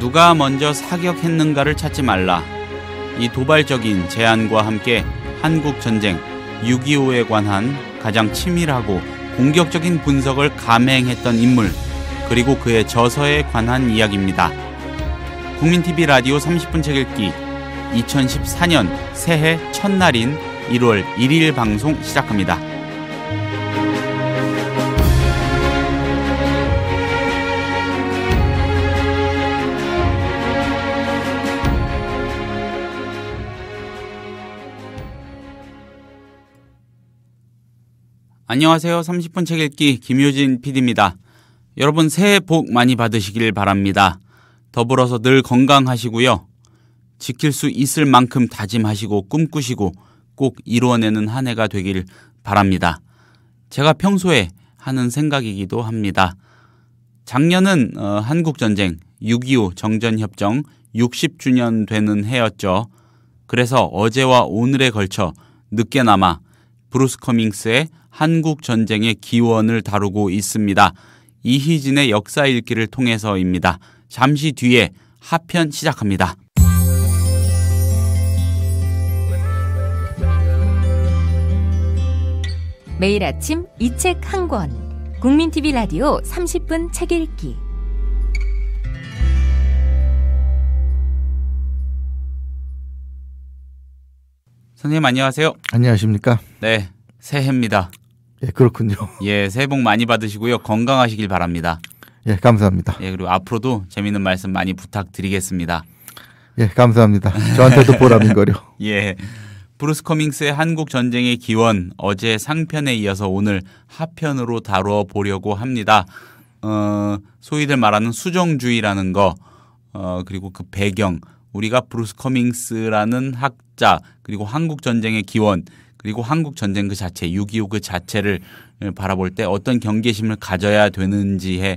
누가 먼저 사격했는가를 찾지 말라. 이 도발적인 제안과 함께 한국 전쟁 6.25에 관한 가장 치밀하고 공격적인 분석을 감행했던 인물, 그리고 그의 저서에 관한 이야기입니다. 국민TV 라디오 30분 책 읽기 2014년 새해 첫날인 1월 1일 방송 시작합니다. 안녕하세요. 30분 책 읽기 김효진 PD입니다. 여러분 새해 복 많이 받으시길 바랍니다. 더불어서 늘 건강하시고요. 지킬 수 있을 만큼 다짐하시고 꿈꾸시고 꼭 이루어내는 한 해가 되길 바랍니다. 제가 평소에 하는 생각이기도 합니다. 작년은 한국전쟁 6.25 정전협정 60주년 되는 해였죠. 그래서 어제와 오늘에 걸쳐 늦게나마 브루스 커밍스의 한국전쟁의 기원을 다루고 있습니다. 이희진의 역사 읽기를 통해서입니다. 잠시 뒤에 하편 시작합니다. 매일 아침 이 책 한 권. 국민TV 라디오 30분 책 읽기. 선생님 안녕하세요. 안녕하십니까? 네, 새해입니다. 예, 그렇군요. 예, 새해 복 많이 받으시고요. 건강하시길 바랍니다. 예, 감사합니다. 예, 그리고 앞으로도 재미있는 말씀 많이 부탁드리겠습니다. 예, 감사합니다. 저한테도 보람인거려. 예, 브루스 커밍스의 한국 전쟁의 기원, 어제 상편에 이어서 오늘 하편으로 다뤄보려고 합니다. 소위들 말하는 수정주의라는 거, 그리고 그 배경, 우리가 브루스 커밍스라는 학자, 그리고 한국 전쟁의 기원, 그리고 한국 전쟁 그 자체, 6.25 그 자체를 바라볼 때 어떤 경계심을 가져야 되는지에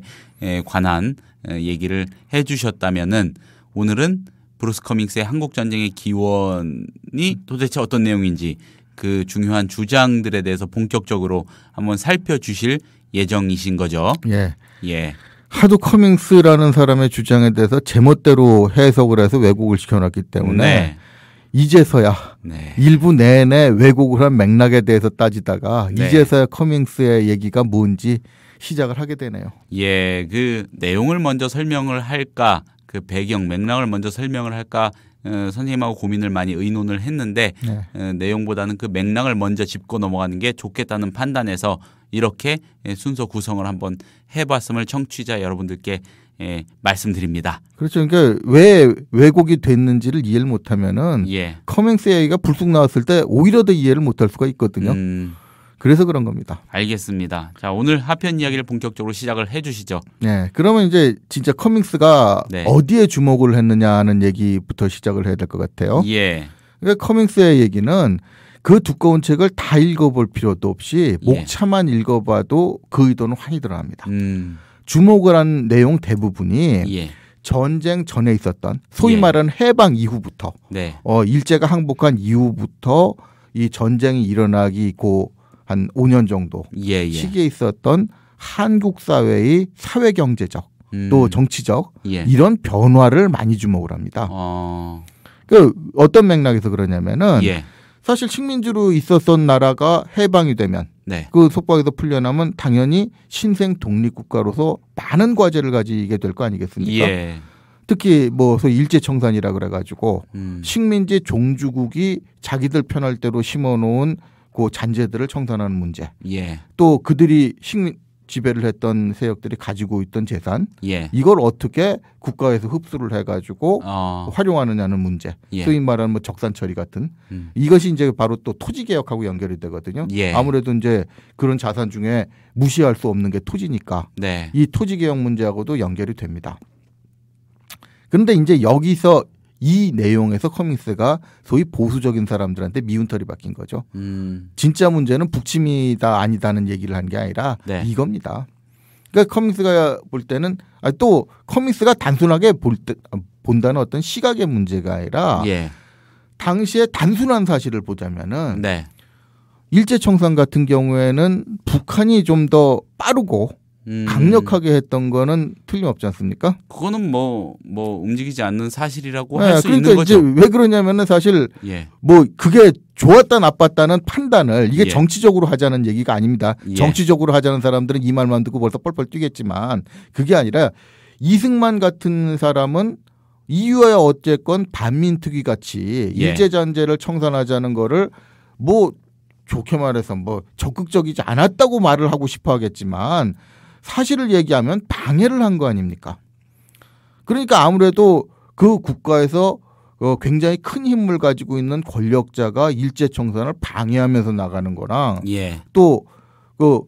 관한 얘기를 해 주셨다면은 오늘은 브루스 커밍스의 한국 전쟁의 기원이 도대체 어떤 내용인지 그 중요한 주장들에 대해서 본격적으로 한번 살펴주실 예정이신 거죠. 예. 예. 하도 커밍스라는 사람의 주장에 대해서 제멋대로 해석을 해서 왜곡을 시켜놨기 때문에 네. 이제서야 네. 일부 내내 왜곡을 한 맥락에 대해서 따지다가 네. 이제서야 커밍스의 얘기가 뭔지 시작을 하게 되네요. 예, 그 내용을 먼저 설명을 할까, 그 배경 맥락을 먼저 설명을 할까, 선생님하고 고민을 많이 의논을 했는데 네. 내용보다는 그 맥락을 먼저 짚고 넘어가는 게 좋겠다는 판단에서 이렇게 순서 구성을 한번 해봤음을 청취자 여러분들께 말씀드립니다. 그렇죠. 그러니까 왜 왜곡이 됐는지를 이해를 못하면은 예. 커밍스의 얘기가 불쑥 나왔을 때 오히려 더 이해를 못할 수가 있거든요. 그래서 그런 겁니다. 알겠습니다. 자, 오늘 하편 이야기를 본격적으로 시작을 해 주시죠. 네. 그러면 이제 진짜 커밍스가 네. 어디에 주목을 했느냐 하는 얘기부터 시작을 해야 될 것 같아요. 예. 그러니까 커밍스의 얘기는 그 두꺼운 책을 다 읽어볼 필요도 없이 예. 목차만 읽어봐도 그 의도는 환히 드러납니다. 주목을 한 내용 대부분이 예. 전쟁 전에 있었던 소위 예. 말하는 해방 이후부터 네. 일제가 항복한 이후부터 이 전쟁이 일어나기 한 5년 정도 예. 예. 시기에 있었던 한국 사회의 사회 경제적 또 정치적 예. 이런 변화를 많이 주목을 합니다. 그 어떤 맥락에서 그러냐면은 예. 사실 식민지로 있었던 나라가 해방이 되면 네. 그 속박에서 풀려나면 당연히 신생 독립국가로서 많은 과제를 가지게 될 거 아니겠습니까? 예. 특히 소위 일제청산이라 그래가지고 식민지 종주국이 자기들 편할 대로 심어놓은 그 잔재들을 청산하는 문제. 예. 또 그들이 지배를 했던 세력들이 가지고 있던 재산. 예. 이걸 어떻게 국가에서 흡수를 해가지고 활용하느냐는 문제. 예. 소위 말하는 적산 처리 같은. 이것이 이제 바로 또 토지 개혁하고 연결이 되거든요. 예. 아무래도 이제 그런 자산 중에 무시할 수 없는 게 토지니까. 네. 이 토지 개혁 문제하고도 연결이 됩니다. 그런데 이제 여기서 이 내용에서 커밍스가 소위 보수적인 사람들한테 미운털이 박힌 거죠. 진짜 문제는 북침이다 아니다는 얘기를 한 게 아니라 네. 이겁니다. 그러니까 커밍스가 볼 때는 또 커밍스가 단순하게 본다는 어떤 시각의 문제가 아니라 예. 당시에 단순한 사실을 보자면은 네. 일제청산 같은 경우에는 북한이 좀 더 빠르고 강력하게 했던 거는 틀림없지 않습니까? 그거는 뭐 움직이지 않는 사실이라고 할 수 그러니까 있는 거죠. 이제 왜 그러냐면은 사실 예. 뭐 그게 좋았다 나빴다는 판단을 이게 예. 정치적으로 하자는 얘기가 아닙니다. 예. 정치적으로 하자는 사람들은 이 말만 듣고 벌써 뻘뻘 뛰겠지만 그게 아니라 이승만 같은 사람은 이유야 어쨌건 반민특위 같이 예. 일제잔재를 청산하자는 거를 뭐 좋게 말해서 뭐 적극적이지 않았다고 말을 하고 싶어 하겠지만 사실을 얘기하면 방해를 한 거 아닙니까? 그러니까 아무래도 그 국가에서 굉장히 큰 힘을 가지고 있는 권력자가 일제청산을 방해하면서 나가는 거랑 예. 또 그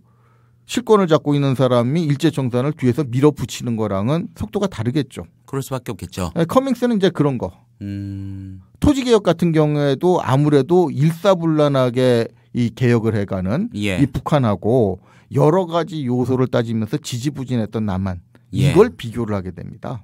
실권을 잡고 있는 사람이 일제청산을 뒤에서 밀어붙이는 거랑은 속도가 다르겠죠. 그럴 수밖에 없겠죠. 커밍스는 이제 그런 거. 토지개혁 같은 경우에도 아무래도 일사불란하게 이 개혁을 해가는 예. 이 북한하고 여러 가지 요소를 따지면서 지지부진했던 남한 예. 이걸 비교를 하게 됩니다.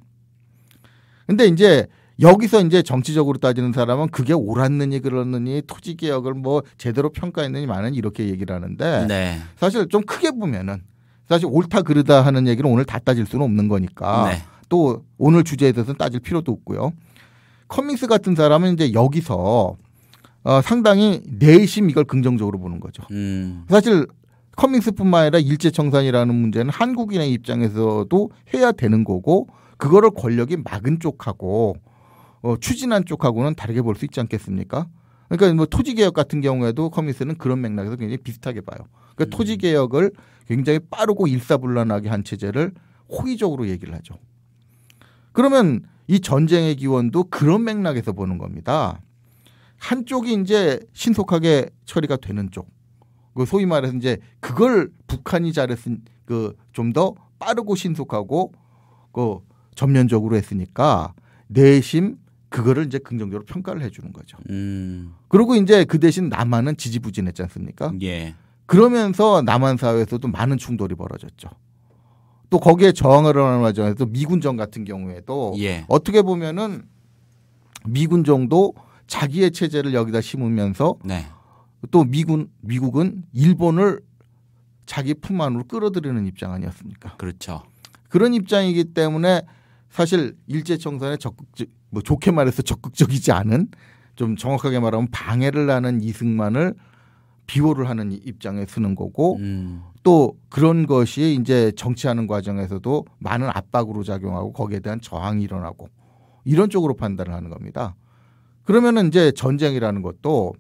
근데 이제 여기서 이제 정치적으로 따지는 사람은 그게 옳았느니 그렇느니 토지개혁을 뭐 제대로 평가했느니 마는 이렇게 얘기를 하는데 네. 사실 좀 크게 보면은 사실 옳다 그르다 하는 얘기는 오늘 다 따질 수는 없는 거니까 네. 또 오늘 주제에 대해서는 따질 필요도 없고요. 커밍스 같은 사람은 이제 여기서 상당히 내심 이걸 긍정적으로 보는 거죠. 사실 커밍스뿐만 아니라 일제청산이라는 문제는 한국인의 입장에서도 해야 되는 거고 그거를 권력이 막은 쪽하고 추진한 쪽하고는 다르게 볼 수 있지 않겠습니까? 그러니까 뭐 토지개혁 같은 경우에도 커밍스는 그런 맥락에서 굉장히 비슷하게 봐요. 그러니까 토지개혁을 굉장히 빠르고 일사불란하게 한 체제를 호의적으로 얘기를 하죠. 그러면 이 전쟁의 기원도 그런 맥락에서 보는 겁니다. 한쪽이 이제 신속하게 처리가 되는 쪽, 소위 말해서 이제 그걸 북한이 잘했은 그 좀 더 빠르고 신속하고 그 전면적으로 했으니까 내심 그거를 이제 긍정적으로 평가를 해주는 거죠. 그리고 이제 그 대신 남한은 지지부진했지 않습니까? 예. 그러면서 남한 사회에서도 많은 충돌이 벌어졌죠. 또 거기에 저항을 하는 과정에서 미군정 같은 경우에도 예. 어떻게 보면은 미군정도 자기의 체제를 여기다 심으면서 네. 또 미국은 일본을 자기 품 안으로 끌어들이는 입장 아니었습니까? 그렇죠. 그런 입장이기 때문에 사실 일제청산에 뭐 좋게 말해서 적극적이지 않은 좀 정확하게 말하면 방해를 하는 이승만을 비호를 하는 입장에 쓰는 거고 또 그런 것이 이제 정치하는 과정에서도 많은 압박으로 작용하고 거기에 대한 저항이 일어나고 이런 쪽으로 판단을 하는 겁니다. 그러면은 이제 전쟁이라는 것도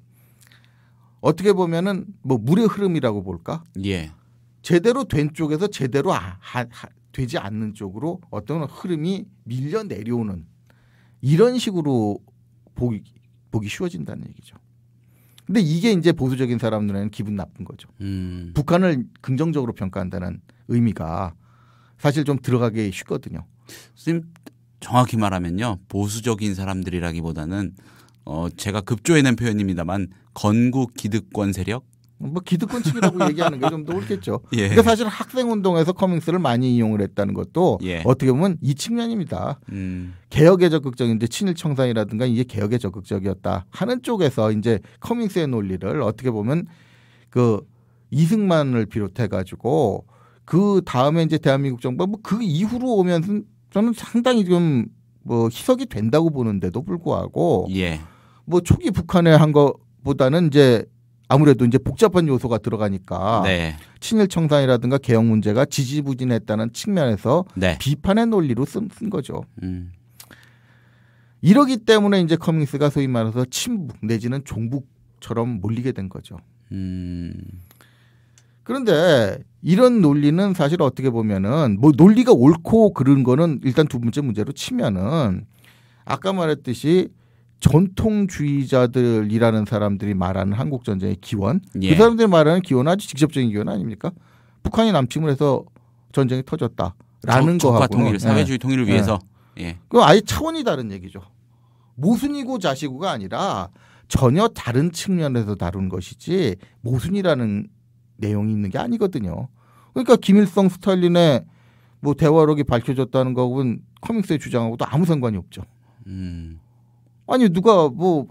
어떻게 보면은 뭐 물의 흐름이라고 볼까? 예. 제대로 된 쪽에서 제대로 되지 않는 쪽으로 어떤 흐름이 밀려 내려오는 이런 식으로 보기 쉬워진다는 얘기죠. 근데 이게 이제 보수적인 사람들에는 기분 나쁜 거죠. 북한을 긍정적으로 평가한다는 의미가 사실 좀 들어가기 쉽거든요. 선생님 정확히 말하면요. 보수적인 사람들이라기보다는 제가 급조해낸 표현입니다만 건국 기득권 세력? 뭐 기득권층이라고 얘기하는 게 좀 더 옳겠죠. 예. 그러니까 사실 학생운동에서 커밍스를 많이 이용을 했다는 것도 예. 어떻게 보면 이 측면입니다. 개혁에 적극적인데 친일 청산이라든가 이게 개혁에 적극적이었다 하는 쪽에서 이제 커밍스의 논리를 어떻게 보면 그 이승만을 비롯해 가지고 그 다음에 이제 대한민국 정부가 뭐 그 이후로 오면 저는 상당히 좀 뭐 희석이 된다고 보는데도 불구하고 예. 뭐 초기 북한에 한 것보다는 이제 아무래도 이제 복잡한 요소가 들어가니까 네. 친일 청산이라든가 개혁 문제가 지지부진했다는 측면에서 네. 비판의 논리로 쓴 거죠. 이러기 때문에 이제 커밍스가 소위 말해서 친북 내지는 종북처럼 몰리게 된 거죠. 그런데 이런 논리는 사실 어떻게 보면은 뭐 논리가 옳고 그런 거는 일단 두 번째 문제로 치면은 아까 말했듯이 전통주의자들이라는 사람들이 말하는 한국 전쟁의 기원, 예. 그 사람들이 말하는 기원은 아주 직접적인 기원 아닙니까? 북한이 남침을 해서 전쟁이 터졌다라는 거하고 적화 통일, 사회주의 통일을 위해서. 예. 그 아예 차원이 다른 얘기죠. 모순이고 자시고가 아니라 전혀 다른 측면에서 다룬 것이지 모순이라는 내용이 있는 게 아니거든요. 그러니까 김일성, 스탈린의 뭐 대화록이 밝혀졌다는 거하고는 커밍스의 주장하고도 아무 상관이 없죠. 아니 누가 뭐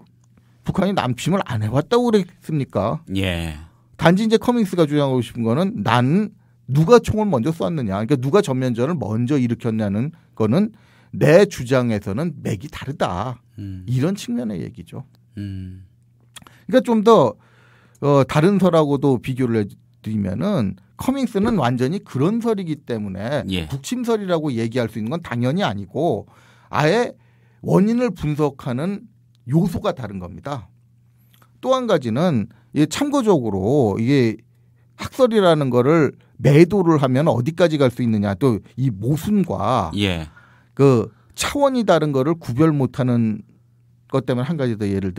북한이 남침을 안 해왔다고 그랬습니까? 예. 단지 이제 커밍스가 주장하고 싶은 거는 나는 누가 총을 먼저 쐈느냐, 그러니까 누가 전면전을 먼저 일으켰냐는 거는 내 주장에서는 맥이 다르다. 이런 측면의 얘기죠. 그러니까 좀 더 다른 설하고도 비교를 해드리면은 커밍스는 완전히 그런 설이기 때문에 예. 북침설이라고 얘기할 수 있는 건 당연히 아니고 아예 원인을 분석하는 요소가 다른 겁니다. 또 한 가지는 참고적으로 이게 학설이라는 거를 매도를 하면 어디까지 갈 수 있느냐, 또 이 모순과 예. 그 차원이 다른 거를 구별 못하는 것 때문에 한 가지 더 예를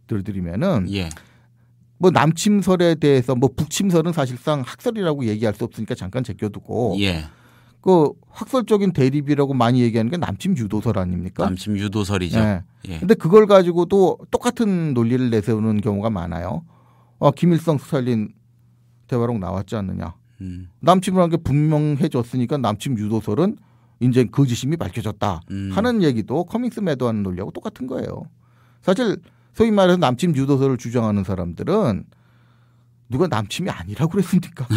들드리면은 예. 뭐 남침설에 대해서 뭐 북침설은 사실상 학설이라고 얘기할 수 없으니까 잠깐 제껴두고 예. 그 학설적인 대립이라고 많이 얘기하는 게 남침 유도설 아닙니까? 남침 유도설이죠. 네. 예. 근데 그걸 가지고도 똑같은 논리를 내세우는 경우가 많아요. 김일성 스탈린 대화록 나왔지 않느냐. 남침을 한 게 분명해졌으니까 남침 유도설은 이제 거짓임이 밝혀졌다 하는 얘기도 커밍스 매도하는 논리하고 똑같은 거예요. 사실 소위 말해서 남침 유도설을 주장하는 사람들은 누가 남침이 아니라고 그랬습니까?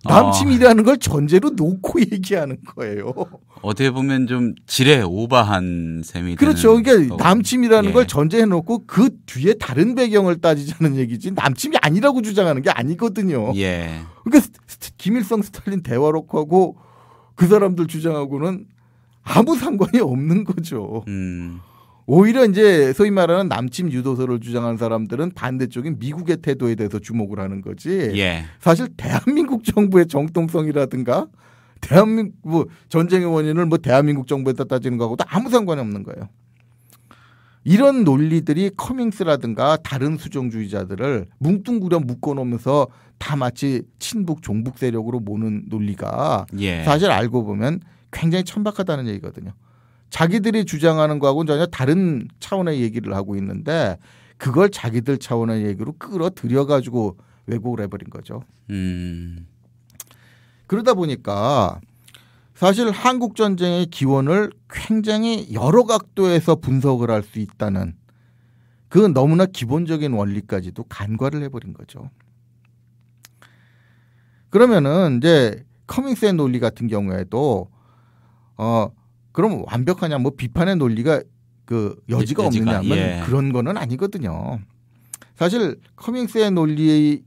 남침이라는 걸 전제로 놓고 얘기하는 거예요. 어떻게 보면 좀 지레 오버한 셈이 그렇죠. 되는 그러니까 거고. 남침이라는 예. 걸 전제해 놓고 그 뒤에 다른 배경을 따지자는 얘기지 남침이 아니라고 주장하는 게 아니거든요. 예. 그러니까 김일성 스탈린 대화록하고 그 사람들 주장하고는 아무 상관이 없는 거죠. 오히려 이제 소위 말하는 남침 유도설을 주장하는 사람들은 반대쪽인 미국의 태도에 대해서 주목을 하는 거지. 예. 사실 대한민국 정부의 정통성이라든가 대한민국 뭐 전쟁의 원인을 뭐 대한민국 정부에다 따지는 거하고도 아무 상관이 없는 거예요. 이런 논리들이 커밍스라든가 다른 수정주의자들을 뭉뚱그려 묶어놓으면서 다 마치 친북 종북 세력으로 모는 논리가 예. 사실 알고 보면 굉장히 천박하다는 얘기거든요. 자기들이 주장하는 거하고는 전혀 다른 차원의 얘기를 하고 있는데 그걸 자기들 차원의 얘기로 끌어들여가지고 왜곡을 해버린 거죠. 그러다 보니까 사실 한국전쟁의 기원을 굉장히 여러 각도에서 분석을 할 수 있다는 그 너무나 기본적인 원리까지도 간과를 해버린 거죠. 그러면은 이제 커밍스의 논리 같은 경우에도 그럼 완벽하냐, 뭐 비판의 논리가 그 여지가 없느냐면 예. 그런 거는 아니거든요. 사실 커밍스의 논리는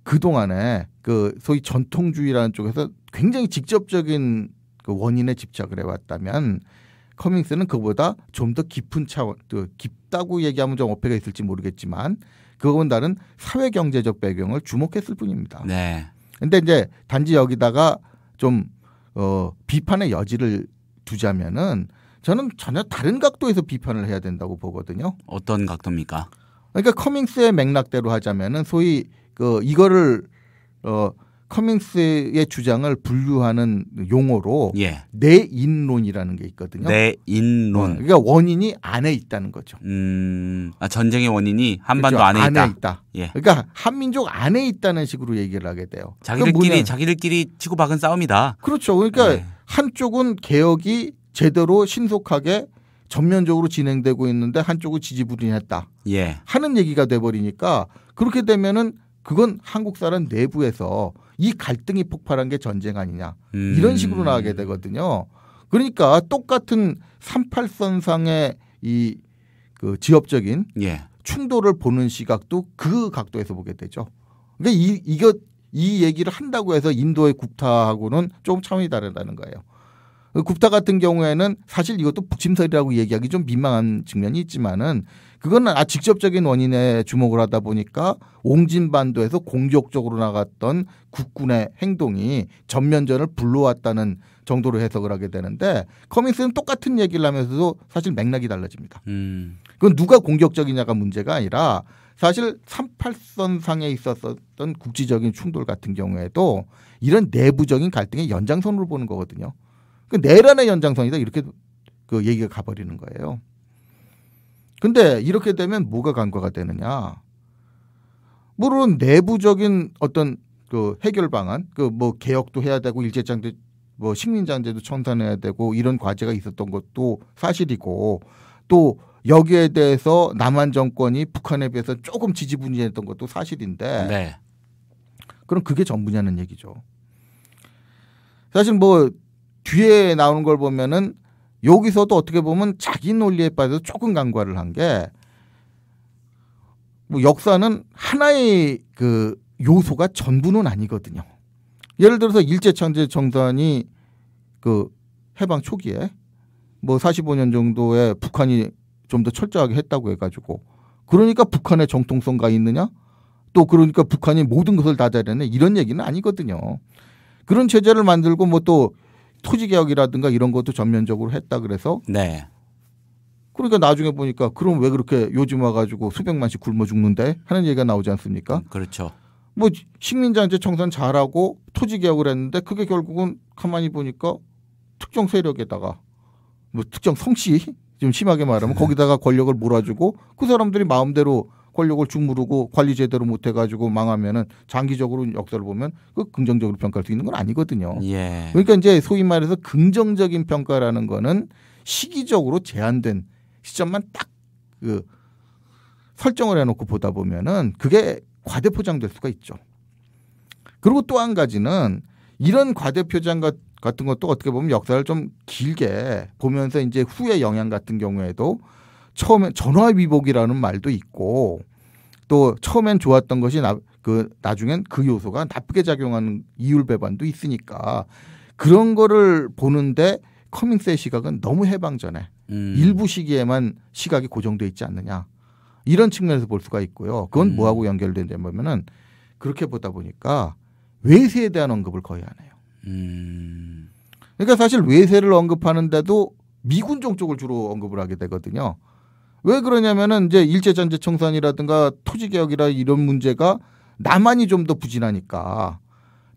그동안에 그 소위 전통주의라는 쪽에서 굉장히 직접적인 그 원인에 집착을 해왔다면 커밍스는 그보다 좀 더 깊은 차원, 깊다고 얘기하면 좀 어폐가 있을지 모르겠지만 그거는 다른 사회 경제적 배경을 주목했을 뿐입니다. 네. 근데 이제 단지 여기다가 좀 비판의 여지를 두자면은 저는 전혀 다른 각도에서 비판을 해야 된다고 보거든요. 어떤 각도입니까? 그러니까 커밍스의 맥락대로 하자면은 소위 이거를 커밍스의 주장을 분류하는 용어로 예. 내인론이라는 게 있거든요. 내인론. 그러니까 원인이 안에 있다는 거죠. 전쟁의 원인이 한반도 그렇죠. 안에 있다. 있다. 예. 그러니까 한민족 안에 있다는 식으로 얘기를 하게 돼요. 자기들끼리 치고박은 싸움이다. 그렇죠. 그러니까 네. 한쪽은 개혁이 제대로 신속하게 전면적으로 진행되고 있는데 한쪽은 지지부진했다. 예. 하는 얘기가 돼버리니까 그렇게 되면은 그건 한국 사람 내부에서 이 갈등이 폭발한 게 전쟁 아니냐 이런 식으로 나가게 되거든요. 그러니까 똑같은 38선상의 이 그 지역적인 예. 충돌을 보는 시각도 그 각도에서 보게 되죠. 그러니까 이 얘기를 한다고 해서 인도의 굽타하고는 조금 차원이 다르다는 거예요. 굽타 같은 경우에는 사실 이것도 북침설이라고 얘기하기 좀 민망한 측면이 있지만은 그거는 직접적인 원인에 주목을 하다 보니까 옹진반도에서 공격적으로 나갔던 국군의 행동이 전면전을 불러왔다는 정도로 해석을 하게 되는데 커밍스는 똑같은 얘기를 하면서도 사실 맥락이 달라집니다. 그건 누가 공격적이냐가 문제가 아니라 사실 38선상에 있었던 국지적인 충돌 같은 경우에도 이런 내부적인 갈등의 연장선으로 보는 거거든요. 그 내란의 연장선이다 이렇게 그 얘기가 가버리는 거예요. 근데 이렇게 되면 뭐가 간과가 되느냐? 물론 내부적인 어떤 그 해결 방안, 그 뭐 개혁도 해야 되고 일제장제, 뭐 식민장제도 청산해야 되고 이런 과제가 있었던 것도 사실이고 또 여기에 대해서 남한 정권이 북한에 비해서 조금 지지분이했던 것도 사실인데 네. 그럼 그게 전부냐는 얘기죠. 사실 뭐 뒤에 나오는 걸 보면은 여기서도 어떻게 보면 자기 논리에 빠져서 조금 간과를 한 게 뭐 역사는 하나의 그 요소가 전부는 아니거든요. 예를 들어서 일제창제 정산이 그 해방 초기에 뭐 45년 정도에 북한이 좀 더 철저하게 했다고 해가지고 그러니까 북한의 정통성가 있느냐? 또 그러니까 북한이 모든 것을 다 잘했네 이런 얘기는 아니거든요. 그런 체제를 만들고 뭐 또 토지개혁이라든가 이런 것도 전면적으로 했다 그래서 네. 그러니까 나중에 보니까 그럼 왜 그렇게 요즘 와가지고 수백만씩 굶어 죽는데 하는 얘기가 나오지 않습니까? 그렇죠. 뭐 식민지한테 청산 잘하고 토지개혁을 했는데 그게 결국은 가만히 보니까 특정 세력에다가 뭐 특정 성씨 좀 심하게 말하면 거기다가 권력을 몰아주고 그 사람들이 마음대로 권력을 주무르고 관리 제대로 못해가지고 망하면은 장기적으로 역사를 보면 그 긍정적으로 평가할 수 있는 건 아니거든요. 예. 그러니까 이제 소위 말해서 긍정적인 평가라는 거는 시기적으로 제한된 시점만 딱 그 설정을 해놓고 보다 보면은 그게 과대포장될 수가 있죠. 그리고 또 한 가지는 이런 과대포장 같은 것도 어떻게 보면 역사를 좀 길게 보면서 이제 후의 영향 같은 경우에도 처음에 전화위복이라는 말도 있고 또 처음엔 좋았던 것이 나중엔 그 요소가 나쁘게 작용하는 이율배반도 있으니까 그런 거를 보는데 커밍스의 시각은 너무 해방전에 일부 시기에만 시각이 고정돼 있지 않느냐 이런 측면에서 볼 수가 있고요. 그건 뭐하고 연결되냐면은 그렇게 보다 보니까 외세에 대한 언급을 거의 안 해요. 그러니까 사실 외세를 언급하는데도 미군정 쪽을 주로 언급을 하게 되거든요. 왜 그러냐면은 이제 일제전제 청산이라든가 토지개혁이라 이런 문제가 남한이 좀 더 부진하니까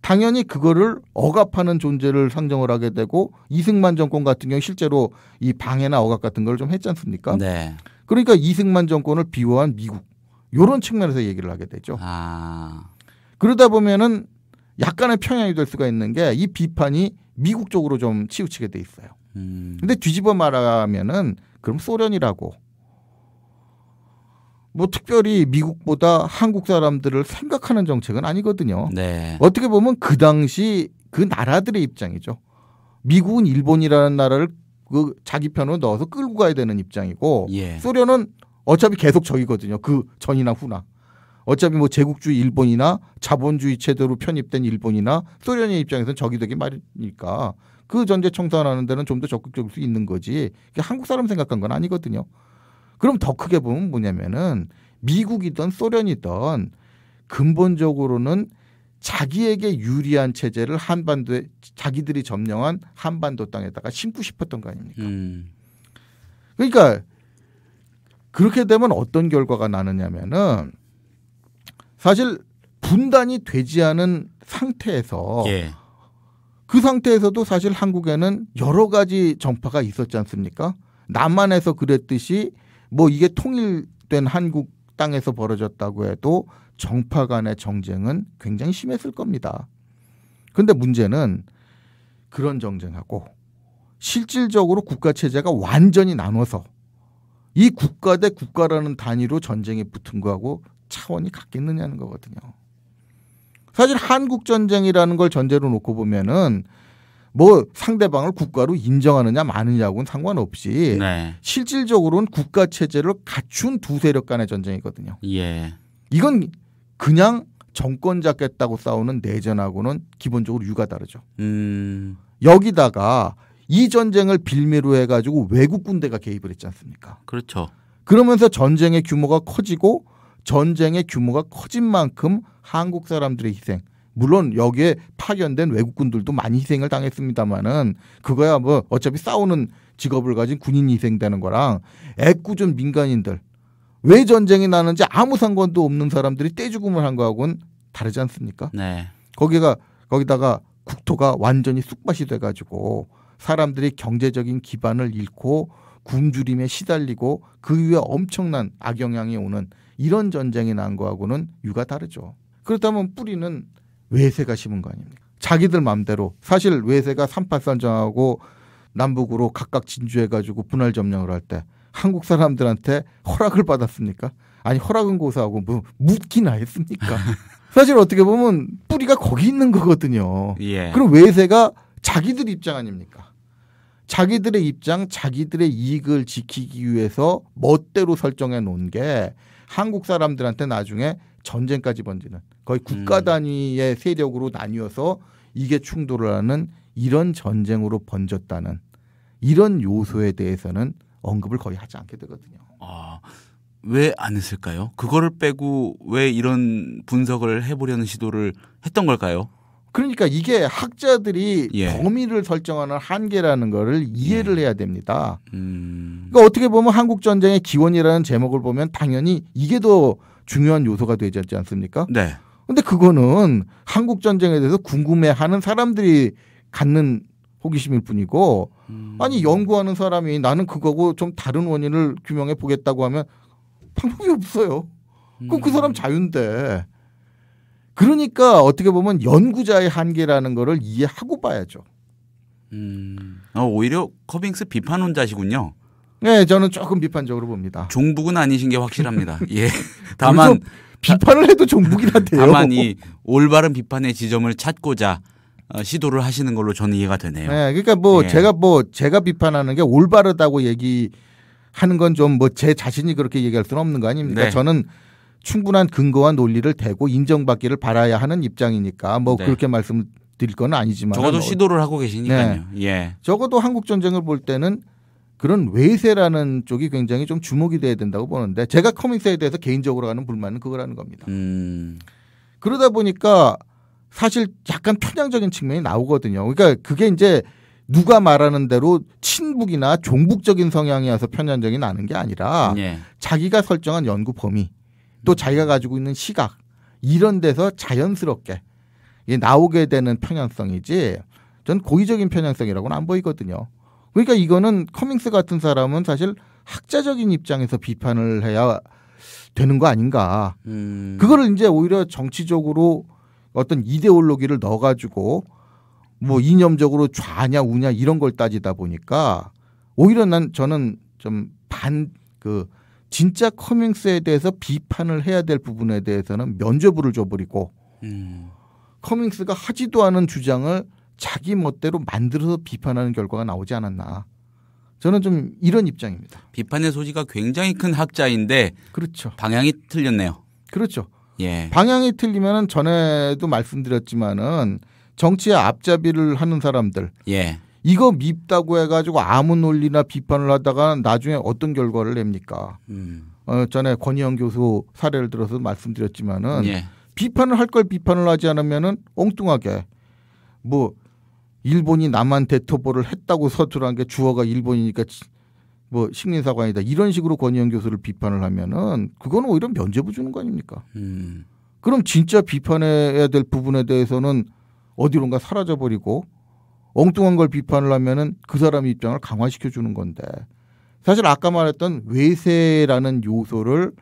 당연히 그거를 억압하는 존재를 상정을 하게 되고 이승만 정권 같은 경우 실제로 이 방해나 억압 같은 걸 좀 했지 않습니까? 네. 그러니까 이승만 정권을 비호한 미국 이런 측면에서 얘기를 하게 되죠. 그러다 보면은 약간의 평양이 될 수가 있는 게 이 비판이 미국 쪽으로 좀 치우치게 돼 있어요. 근데 뒤집어 말하면은 그럼 소련이라고 뭐 특별히 미국보다 한국 사람들을 생각하는 정책은 아니거든요. 네. 어떻게 보면 그 당시 그 나라들의 입장이죠. 미국은 일본이라는 나라를 그 자기 편으로 넣어서 끌고 가야 되는 입장이고 예. 소련은 어차피 계속 적이거든요. 그 전이나 후나. 어차피 뭐 제국주의 일본이나 자본주의 체제로 편입된 일본이나 소련의 입장에서는 적이 되기 마련이니까 그 전제 청산하는 데는 좀 더 적극적일 수 있는 거지. 한국 사람 생각한 건 아니거든요. 그럼 더 크게 보면 뭐냐면은 미국이든 소련이든 근본적으로는 자기에게 유리한 체제를 한반도에 자기들이 점령한 한반도 땅에다가 심고 싶었던 거 아닙니까? 그러니까 그렇게 되면 어떤 결과가 나느냐면은 사실 분단이 되지 않은 상태에서 예. 그 상태에서도 사실 한국에는 여러 가지 정파가 있었지 않습니까? 남한에서 그랬듯이 뭐 이게 통일된 한국 땅에서 벌어졌다고 해도 정파 간의 정쟁은 굉장히 심했을 겁니다. 그런데 문제는 그런 정쟁하고 실질적으로 국가 체제가 완전히 나눠서 이 국가 대 국가라는 단위로 전쟁에 붙은 거하고 차원이 같겠느냐는 거거든요. 사실 한국 전쟁이라는 걸 전제로 놓고 보면은 뭐 상대방을 국가로 인정하느냐 마느냐하고는 상관없이 네. 실질적으로는 국가 체제를 갖춘 두 세력 간의 전쟁이거든요. 예. 이건 그냥 정권 잡겠다고 싸우는 내전하고는 기본적으로 유가 다르죠. 여기다가 이 전쟁을 빌미로 해가지고 외국 군대가 개입을 했지 않습니까? 그렇죠. 그러면서 전쟁의 규모가 커지고 전쟁의 규모가 커진 만큼 한국 사람들의 희생, 물론 여기에 파견된 외국군들도 많이 희생을 당했습니다마는 그거야 뭐 어차피 싸우는 직업을 가진 군인이 희생되는 거랑 애꿎은 민간인들 왜 전쟁이 나는지 아무 상관도 없는 사람들이 떼죽음을 한 거하고는 다르지 않습니까? 네. 거기다가 국토가 완전히 쑥밭이 돼가지고 사람들이 경제적인 기반을 잃고 굶주림에 시달리고 그 위에 엄청난 악영향이 오는 이런 전쟁이 난 거하고는 유가 다르죠. 그렇다면 뿌리는 외세가 심은 거 아닙니까? 자기들 마음대로 사실 외세가 38선정하고 남북으로 각각 진주해가지고 분할 점령을 할 때 한국 사람들한테 허락을 받았습니까? 아니 허락은 고사하고 뭐 묻기나 했습니까? 사실 어떻게 보면 뿌리가 거기 있는 거거든요. 예. 그럼 외세가 자기들 입장 아닙니까? 자기들의 입장, 자기들의 이익을 지키기 위해서 멋대로 설정해 놓은 게 한국 사람들한테 나중에 전쟁까지 번지는 거의 국가 단위의 세력으로 나뉘어서 이게 충돌을 하는 이런 전쟁으로 번졌다는 이런 요소에 대해서는 언급을 거의 하지 않게 되거든요. 왜 안 했을까요? 그거를 빼고 왜 이런 분석을 해보려는 시도를 했던 걸까요? 그러니까 이게 학자들이 예. 범위를 설정하는 한계라는 거를 이해를 해야 됩니다. 그러니까 어떻게 보면 한국전쟁의 기원이라는 제목을 보면 당연히 이게 더 중요한 요소가 되지 않습니까? 네. 근데 그거는 한국전쟁에 대해서 궁금해하는 사람들이 갖는 호기심일 뿐이고 아니 연구하는 사람이 나는 그거고 좀 다른 원인을 규명해 보겠다고 하면 방법이 없어요. 그럼 그 사람 자유인데. 그러니까 어떻게 보면 연구자의 한계라는 거를 이해하고 봐야죠. 오히려 커밍스 비판론자시군요. 네, 저는 조금 비판적으로 봅니다. 종북은 아니신 게 확실합니다. 예. 다만 비판을 해도 종북이라 돼요. 다만 이 올바른 비판의 지점을 찾고자 시도를 하시는 걸로 저는 이해가 되네요. 네, 그러니까 제가 비판하는 게 올바르다고 얘기하는 건 좀 제 자신이 그렇게 얘기할 수는 없는 거 아닙니까? 네. 저는 충분한 근거와 논리를 대고 인정받기를 바라야 하는 입장이니까 네. 그렇게 말씀드릴 건 아니지만 적어도 시도를 하고 계시니까요. 네. 예. 적어도 한국 전쟁을 볼 때는 그런 외세라는 쪽이 굉장히 좀 주목이 돼야 된다고 보는데 제가 커밍스에 대해서 개인적으로 가는 불만은 그거라는 겁니다. 그러다 보니까 사실 약간 편향적인 측면이 나오거든요. 그러니까 그게 이제 누가 말하는 대로 친북이나 종북적인 성향이어서 편향적이 나는 게 아니라 예. 자기가 설정한 연구 범위 또 자기가 가지고 있는 시각 이런 데서 자연스럽게 나오게 되는 편향성이지 전 고의적인 편향성이라고는 안 보이거든요. 그러니까 이거는 커밍스 같은 사람은 사실 학자적인 입장에서 비판을 해야 되는 거 아닌가. 그거를 이제 오히려 정치적으로 어떤 이데올로기를 넣어가지고 이념적으로 좌냐 우냐 이런 걸 따지다 보니까 오히려 저는 좀 진짜 커밍스에 대해서 비판을 해야 될 부분에 대해서는 면죄부를 줘버리고 커밍스가 하지도 않은 주장을 자기 멋대로 만들어서 비판하는 결과가 나오지 않았나. 저는 좀 이런 입장입니다. 비판의 소지가 굉장히 큰 학자인데 그렇죠. 방향이 틀렸네요. 그렇죠. 예. 방향이 틀리면은 전에도 말씀드렸지만은 정치의 앞잡이를 하는 사람들 예. 이거 밉다고 해가지고 아무 논리나 비판을 하다가 나중에 어떤 결과를 냅니까? 전에 권희영 교수 사례를 들어서 말씀드렸지만은 예. 비판을 할 걸 비판을 하지 않으면은 엉뚱하게 일본이 남한테 토벌을 했다고 서술한 게 주어가 일본이니까 식민사관이다 이런 식으로 권희영 교수를 비판을 하면은 그거는 오히려 면죄부 주는 거 아닙니까? 그럼 진짜 비판해야 될 부분에 대해서는 어디론가 사라져버리고 엉뚱한 걸 비판을 하면은 그 사람의 입장을 강화시켜 주는 건데 사실 아까 말했던 외세라는 요소를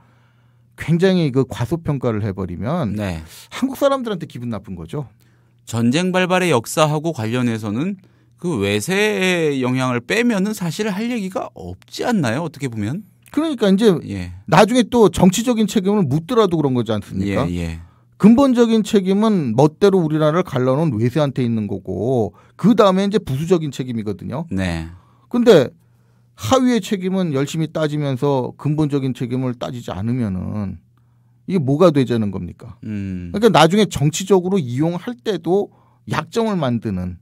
굉장히 과소평가를 해버리면 네. 한국 사람들한테 기분 나쁜 거죠. 전쟁 발발의 역사하고 관련해서는 그 외세의 영향을 빼면은 사실 할 얘기가 없지 않나요? 어떻게 보면. 그러니까 이제 예. 나중에 또 정치적인 책임을 묻더라도 그런 거지 않습니까? 예. 근본적인 책임은 멋대로 우리나라를 갈라놓은 외세한테 있는 거고 그 다음에 이제 부수적인 책임이거든요. 네. 근데 하위의 책임은 열심히 따지면서 근본적인 책임을 따지지 않으면은 이게 뭐가 되자는 겁니까? 그러니까 나중에 정치적으로 이용할 때도 약점을 만드는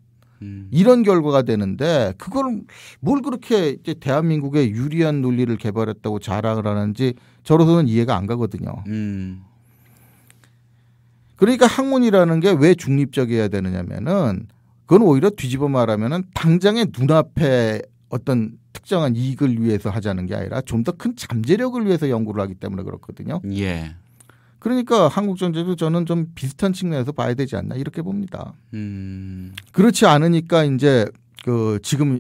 이런 결과가 되는데 그걸 뭘 그렇게 이제 대한민국에 유리한 논리를 개발했다고 자랑을 하는지 저로서는 이해가 안 가거든요. 그러니까 학문이라는 게 왜 중립적이어야 되느냐면은 그건 오히려 뒤집어 말하면은 당장의 눈앞에 어떤 특정한 이익을 위해서 하자는 게 아니라 좀 더 큰 잠재력을 위해서 연구를 하기 때문에 그렇거든요. 예. 그러니까 한국 전쟁도 저는 좀 비슷한 측면에서 봐야 되지 않나 이렇게 봅니다. 그렇지 않으니까 이제 지금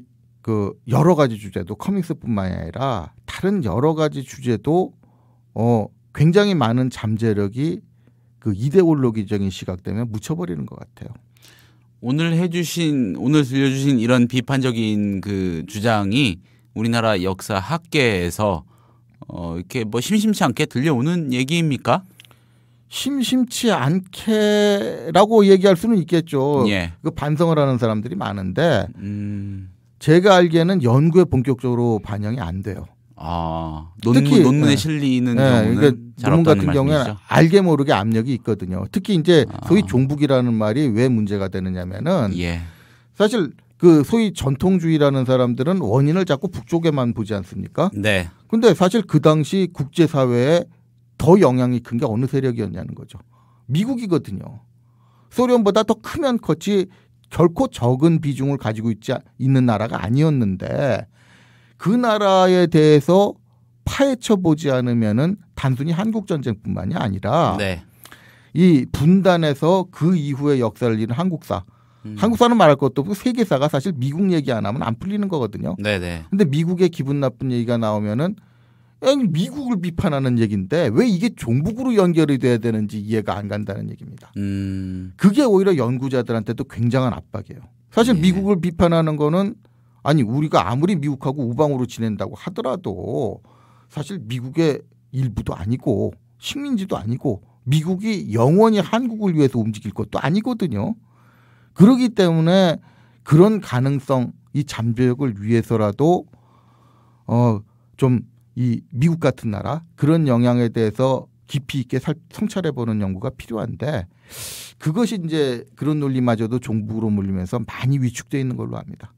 여러 가지 주제도 커밍스뿐만이 아니라 다른 여러 가지 주제도 굉장히 많은 잠재력이 이데올로기적인 시각 때문에 묻혀버리는 것 같아요. 오늘 들려주신 이런 비판적인 주장이 우리나라 역사 학계에서 이렇게 심심치 않게 들려오는 얘기입니까? 심심치 않게라고 얘기할 수는 있겠죠. 예. 그 반성을 하는 사람들이 많은데 제가 알기에는 연구에 본격적으로 반영이 안 돼요. 아, 특히 논문에 실리는 경우는 그러니까 잘 논문 없다는 같은 경우에는 말씀이시죠? 알게 모르게 압력이 있거든요. 특히 이제 소위 종북이라는 말이 왜 문제가 되느냐면은 예. 사실 그 소위 전통주의라는 사람들은 원인을 자꾸 북쪽에만 보지 않습니까? 네. 근데 사실 그 당시 국제사회에 더 영향이 큰 게 어느 세력이었냐는 거죠. 미국이거든요. 소련보다 더 크면 컸지 결코 적은 비중을 가지고 있는 나라가 아니었는데 그 나라에 대해서 파헤쳐 보지 않으면은 단순히 한국 전쟁뿐만이 아니라 네. 이 분단에서 그 이후의 역사를 이룬 한국사. 한국사는 말할 것도 없고 세계사가 사실 미국 얘기 안 하면 안 풀리는 거거든요. 네네. 근데 미국의 기분 나쁜 얘기가 나오면은 미국을 비판하는 얘기인데 왜 이게 종북으로 연결이 돼야 되는지 이해가 안 간다는 얘기입니다. 그게 오히려 연구자들한테도 굉장한 압박이에요. 사실 예. 미국을 비판하는 거는 아니 우리가 아무리 미국하고 우방으로 지낸다고 하더라도 사실 미국의 일부도 아니고 식민지도 아니고 미국이 영원히 한국을 위해서 움직일 것도 아니거든요. 그렇기 때문에 그런 가능성, 이 잠재력을 위해서라도 좀 이 미국 같은 나라 그런 영향에 대해서 깊이 있게 성찰해보는 연구가 필요한데 그것이 이제 그런 논리마저도 종북으로 몰리면서 많이 위축되어 있는 걸로 압니다.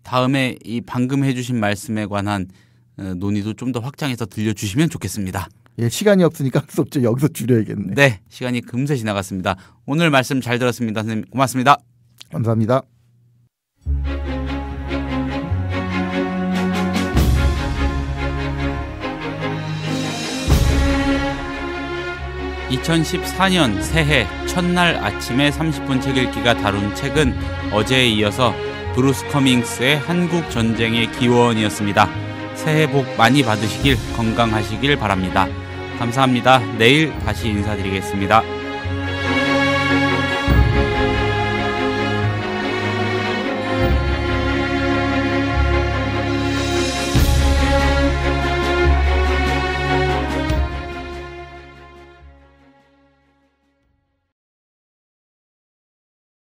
다음에 이 방금 해주신 말씀에 관한 논의도 좀 더 확장해서 들려주시면 좋겠습니다. 예, 시간이 없으니까 할 수 없죠. 여기서 줄여야겠네. 네, 시간이 금세 지나갔습니다. 오늘 말씀 잘 들었습니다. 선생님 고맙습니다. 감사합니다. (2014년) 새해 첫날 아침에 30분 책 읽기가 다룬 책은 어제에 이어서 브루스 커밍스의 한국 전쟁의 기원이었습니다. 새해 복 많이 받으시길 건강하시길 바랍니다. 감사합니다. 내일 다시 인사드리겠습니다.